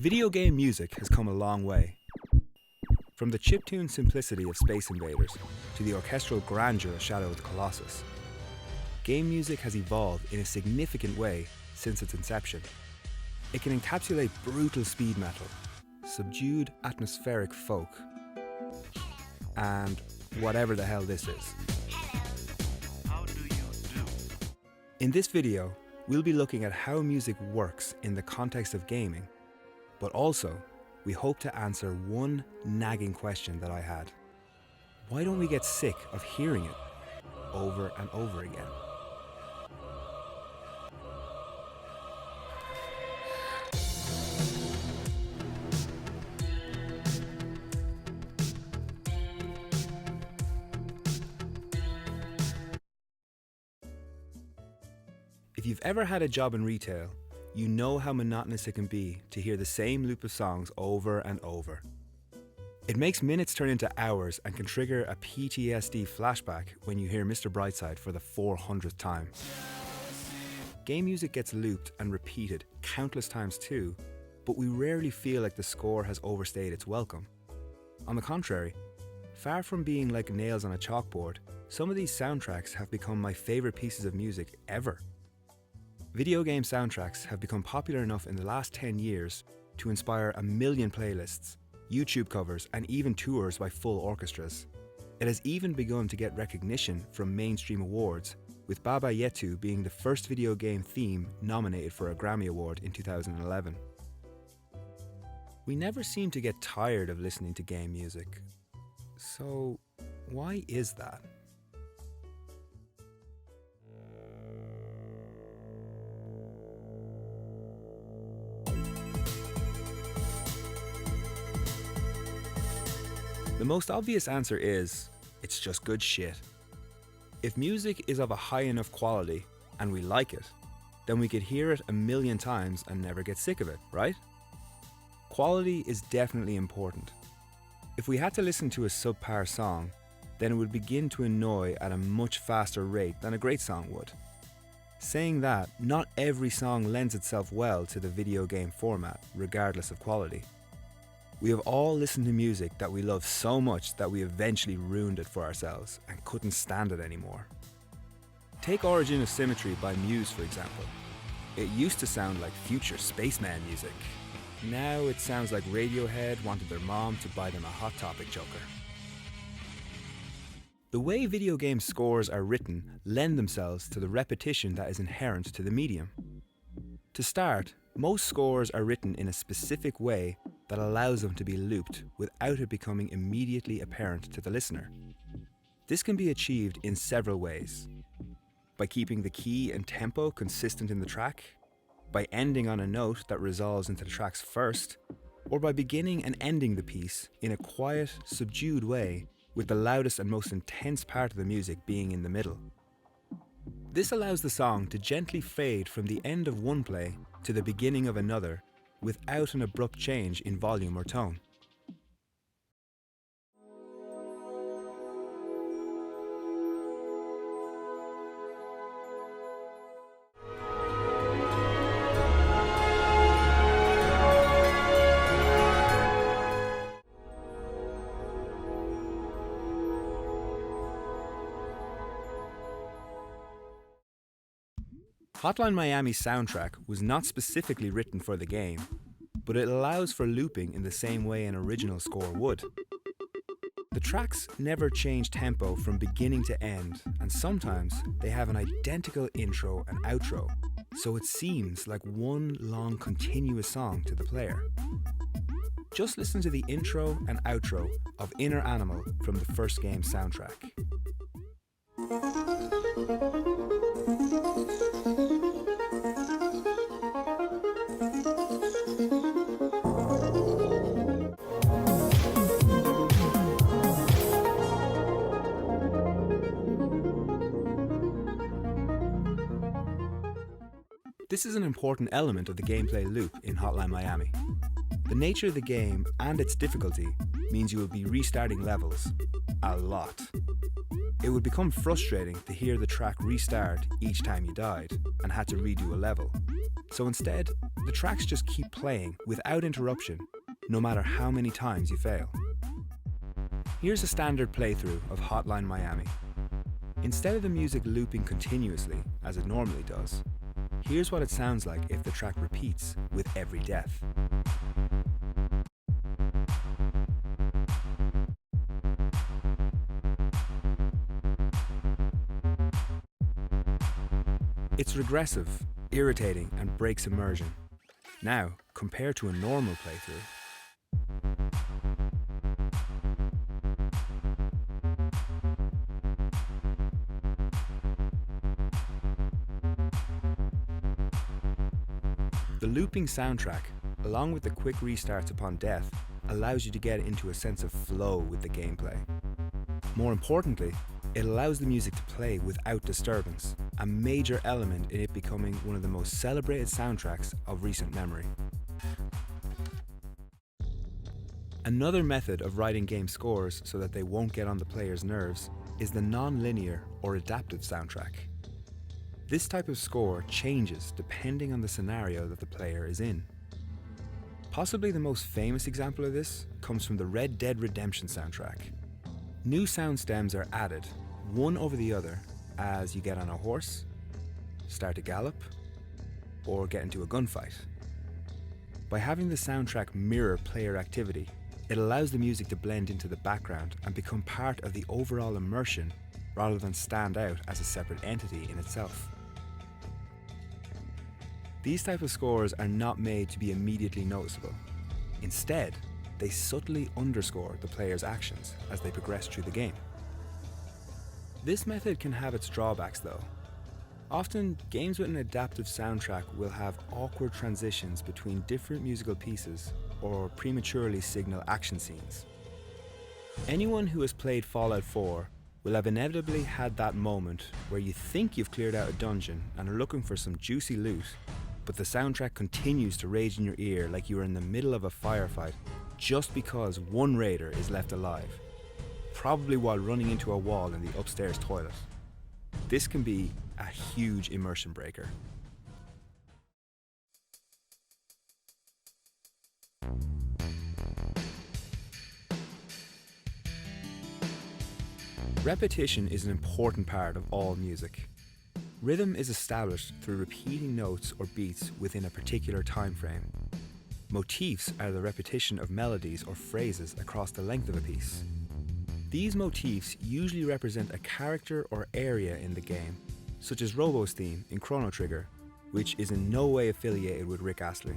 Video game music has come a long way. From the chiptune simplicity of Space Invaders to the orchestral grandeur of Shadow of the Colossus, game music has evolved in a significant way since its inception. It can encapsulate brutal speed metal, subdued atmospheric folk, and whatever the hell this is. How do you do? In this video, we'll be looking at how music works in the context of gaming, but also we hope to answer one nagging question that I had. Why don't we get sick of hearing it over and over again? If you've ever had a job in retail, you know how monotonous it can be to hear the same loop of songs over and over. It makes minutes turn into hours and can trigger a PTSD flashback when you hear Mr. Brightside for the 400th time. Game music gets looped and repeated countless times too, but we rarely feel like the score has overstayed its welcome. On the contrary, far from being like nails on a chalkboard, some of these soundtracks have become my favourite pieces of music ever. Video game soundtracks have become popular enough in the last 10 years to inspire a million playlists, YouTube covers, and even tours by full orchestras. It has even begun to get recognition from mainstream awards, with Baba Yetu being the first video game theme nominated for a Grammy Award in 2011. We never seem to get tired of listening to game music. So, why is that? The most obvious answer is, it's just good shit. If music is of a high enough quality, and we like it, then we could hear it a million times and never get sick of it, right? Quality is definitely important. If we had to listen to a subpar song, then it would begin to annoy at a much faster rate than a great song would. Saying that, not every song lends itself well to the video game format, regardless of quality. We have all listened to music that we love so much that we eventually ruined it for ourselves and couldn't stand it anymore. Take Origin of Symmetry by Muse, for example. It used to sound like future spaceman music. Now it sounds like Radiohead wanted their mom to buy them a Hot Topic choker. The way video game scores are written lend themselves to the repetition that is inherent to the medium. To start, most scores are written in a specific way that allows them to be looped without it becoming immediately apparent to the listener. This can be achieved in several ways. By keeping the key and tempo consistent in the track, by ending on a note that resolves into the track's first, or by beginning and ending the piece in a quiet, subdued way, with the loudest and most intense part of the music being in the middle. This allows the song to gently fade from the end of one play to the beginning of another without an abrupt change in volume or tone. Hotline Miami's soundtrack was not specifically written for the game, but it allows for looping in the same way an original score would. The tracks never change tempo from beginning to end, and sometimes they have an identical intro and outro, so it seems like one long continuous song to the player. Just listen to the intro and outro of Inner Animal from the first game's soundtrack. This is an important element of the gameplay loop in Hotline Miami. The nature of the game and its difficulty means you will be restarting levels a lot. It would become frustrating to hear the track restart each time you died and had to redo a level. So instead, the tracks just keep playing without interruption, no matter how many times you fail. Here's a standard playthrough of Hotline Miami. Instead of the music looping continuously, as it normally does, here's what it sounds like if the track repeats with every death. It's regressive, irritating, and breaks immersion. Now, compared to a normal playthrough, the looping soundtrack, along with the quick restarts upon death, allows you to get into a sense of flow with the gameplay. More importantly, it allows the music to play without disturbance, a major element in it becoming one of the most celebrated soundtracks of recent memory. Another method of writing game scores so that they won't get on the player's nerves is the non-linear or adaptive soundtrack. This type of score changes depending on the scenario that the player is in. Possibly the most famous example of this comes from the Red Dead Redemption soundtrack. New sound stems are added, one over the other, as you get on a horse, start to gallop, or get into a gunfight. By having the soundtrack mirror player activity, it allows the music to blend into the background and become part of the overall immersion rather than stand out as a separate entity in itself. These type of scores are not made to be immediately noticeable. Instead, they subtly underscore the player's actions as they progress through the game. This method can have its drawbacks though. Often, games with an adaptive soundtrack will have awkward transitions between different musical pieces or prematurely signal action scenes. Anyone who has played Fallout 4 will have inevitably had that moment where you think you've cleared out a dungeon and are looking for some juicy loot, but the soundtrack continues to rage in your ear like you are in the middle of a firefight just because one raider is left alive, probably while running into a wall in the upstairs toilet. This can be a huge immersion breaker. Repetition is an important part of all music. Rhythm is established through repeating notes or beats within a particular time frame. Motifs are the repetition of melodies or phrases across the length of a piece. These motifs usually represent a character or area in the game, such as Robo's theme in Chrono Trigger, which is in no way affiliated with Rick Astley.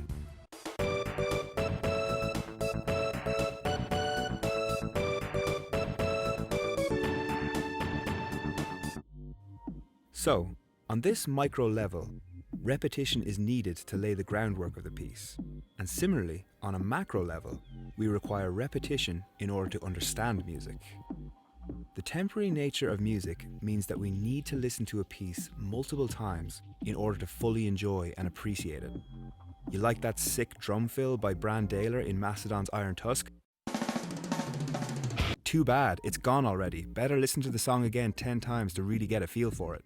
So, on this micro level, repetition is needed to lay the groundwork of the piece. And similarly, on a macro level, we require repetition in order to understand music. The temporary nature of music means that we need to listen to a piece multiple times in order to fully enjoy and appreciate it. You like that sick drum fill by Bran Daler in Mastodon's Iron Tusk? Too bad, it's gone already. Better listen to the song again 10 times to really get a feel for it.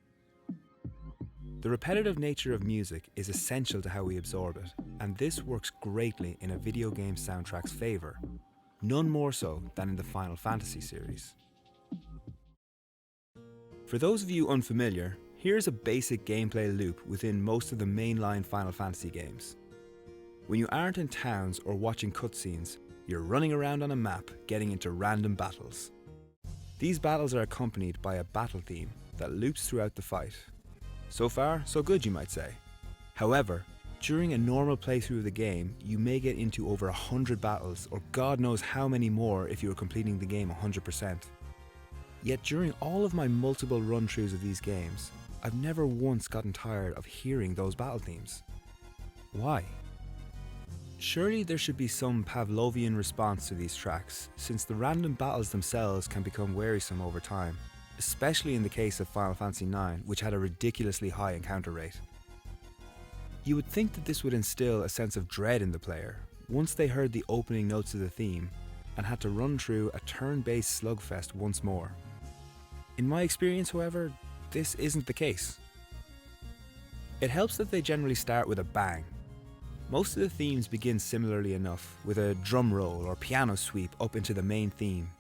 The repetitive nature of music is essential to how we absorb it, and this works greatly in a video game soundtrack's favour, none more so than in the Final Fantasy series. For those of you unfamiliar, here's a basic gameplay loop within most of the mainline Final Fantasy games. When you aren't in towns or watching cutscenes, you're running around on a map getting into random battles. These battles are accompanied by a battle theme that loops throughout the fight. So far, so good, you might say. However, during a normal playthrough of the game, you may get into over 100 battles, or God knows how many more if you are completing the game 100%. Yet during all of my multiple run-throughs of these games, I've never once gotten tired of hearing those battle themes. Why? Surely there should be some Pavlovian response to these tracks, since the random battles themselves can become wearisome over time, especially in the case of Final Fantasy IX, which had a ridiculously high encounter rate. You would think that this would instill a sense of dread in the player once they heard the opening notes of the theme and had to run through a turn-based slugfest once more. In my experience, however, this isn't the case. It helps that they generally start with a bang. Most of the themes begin similarly enough, with a drum roll or piano sweep up into the main theme.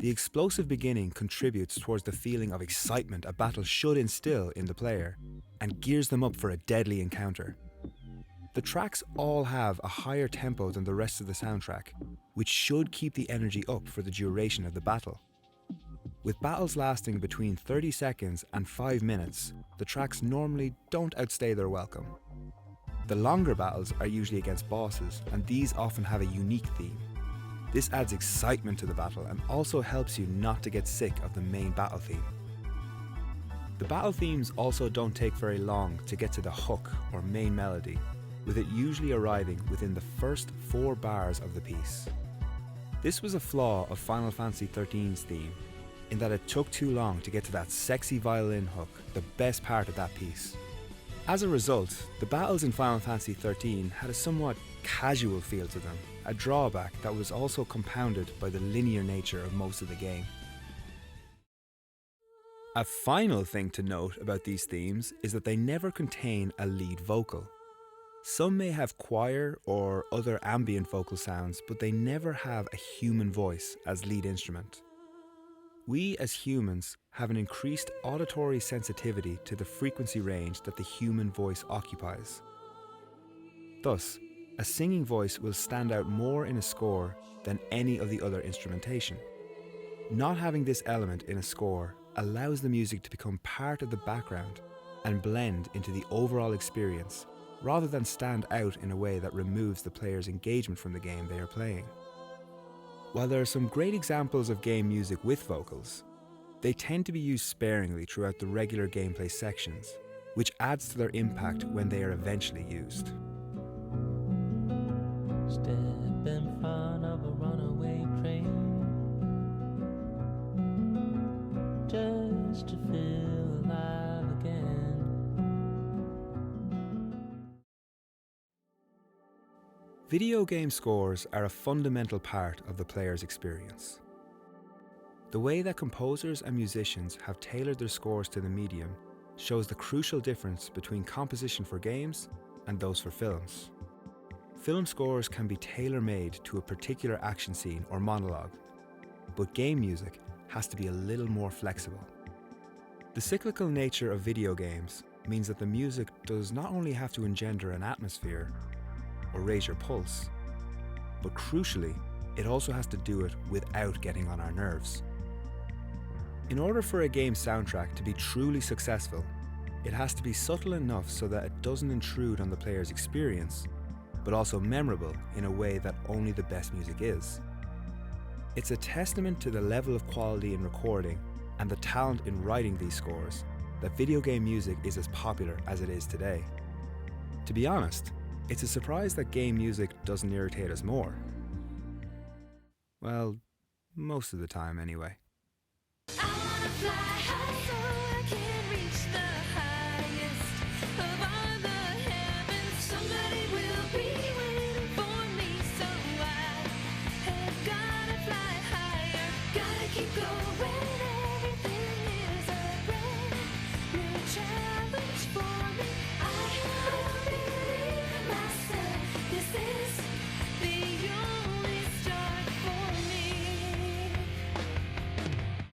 The explosive beginning contributes towards the feeling of excitement a battle should instill in the player, and gears them up for a deadly encounter. The tracks all have a higher tempo than the rest of the soundtrack, which should keep the energy up for the duration of the battle. With battles lasting between 30 seconds and 5 minutes, the tracks normally don't outstay their welcome. The longer battles are usually against bosses, and these often have a unique theme. This adds excitement to the battle and also helps you not to get sick of the main battle theme. The battle themes also don't take very long to get to the hook or main melody, with it usually arriving within the first 4 bars of the piece. This was a flaw of Final Fantasy XIII's theme, in that it took too long to get to that sexy violin hook, the best part of that piece. As a result, the battles in Final Fantasy XIII had a somewhat casual feel to them, a drawback that was also compounded by the linear nature of most of the game. A final thing to note about these themes is that they never contain a lead vocal. Some may have choir or other ambient vocal sounds, but they never have a human voice as lead instrument. We as humans have an increased auditory sensitivity to the frequency range that the human voice occupies. Thus, a singing voice will stand out more in a score than any of the other instrumentation. Not having this element in a score allows the music to become part of the background and blend into the overall experience, rather than stand out in a way that removes the player's engagement from the game they are playing. While there are some great examples of game music with vocals, they tend to be used sparingly throughout the regular gameplay sections, which adds to their impact when they are eventually used. Step in front of a runaway train, just to feel alive again. Video game scores are a fundamental part of the player's experience. The way that composers and musicians have tailored their scores to the medium shows the crucial difference between composition for games and those for films. Film scores can be tailor-made to a particular action scene or monologue, but game music has to be a little more flexible. The cyclical nature of video games means that the music does not only have to engender an atmosphere or raise your pulse, but crucially, it also has to do it without getting on our nerves. In order for a game's soundtrack to be truly successful, it has to be subtle enough so that it doesn't intrude on the player's experience, but also memorable in a way that only the best music is. It's a testament to the level of quality in recording and the talent in writing these scores that video game music is as popular as it is today. To be honest, it's a surprise that game music doesn't irritate us more. Well, most of the time anyway. I wanna fly high so I can reach the highest of all the heavens. Somebody will be waiting for me, so I have gotta fly higher. Gotta keep going, everything is a brand new challenge for me.